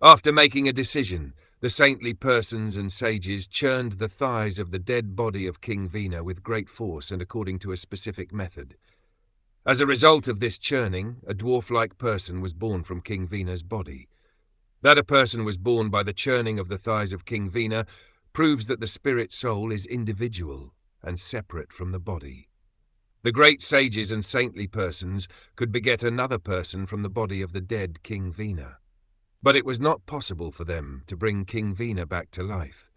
After making a decision, the saintly persons and sages churned the thighs of the dead body of King Vena with great force and according to a specific method. As a result of this churning, a dwarf-like person was born from King Vena's body. That a person was born by the churning of the thighs of King Vena proves that the spirit soul is individual and separate from the body. The great sages and saintly persons could beget another person from the body of the dead King Vena. But it was not possible for them to bring King Vena back to life.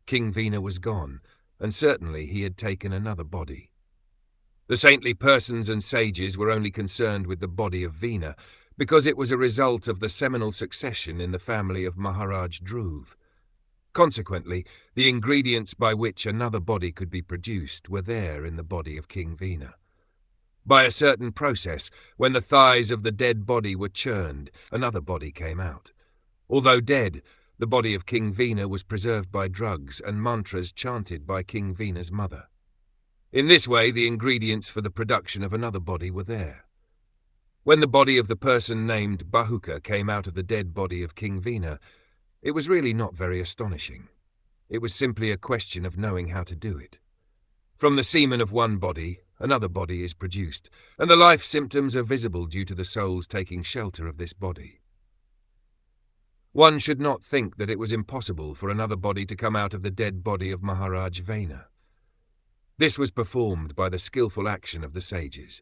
King Vena was gone, and certainly he had taken another body. The saintly persons and sages were only concerned with the body of Vena, because it was a result of the seminal succession in the family of Maharaj Dhruv. Consequently, the ingredients by which another body could be produced were there in the body of King Vena. By a certain process, when the thighs of the dead body were churned, another body came out. Although dead, the body of King Vena was preserved by drugs and mantras chanted by King Vena's mother. In this way, the ingredients for the production of another body were there. When the body of the person named Bahuka came out of the dead body of King Vena, it was really not very astonishing. It was simply a question of knowing how to do it. From the semen of one body, another body is produced, and the life symptoms are visible due to the souls taking shelter of this body. One should not think that it was impossible for another body to come out of the dead body of Maharaj Vena. This was performed by the skillful action of the sages.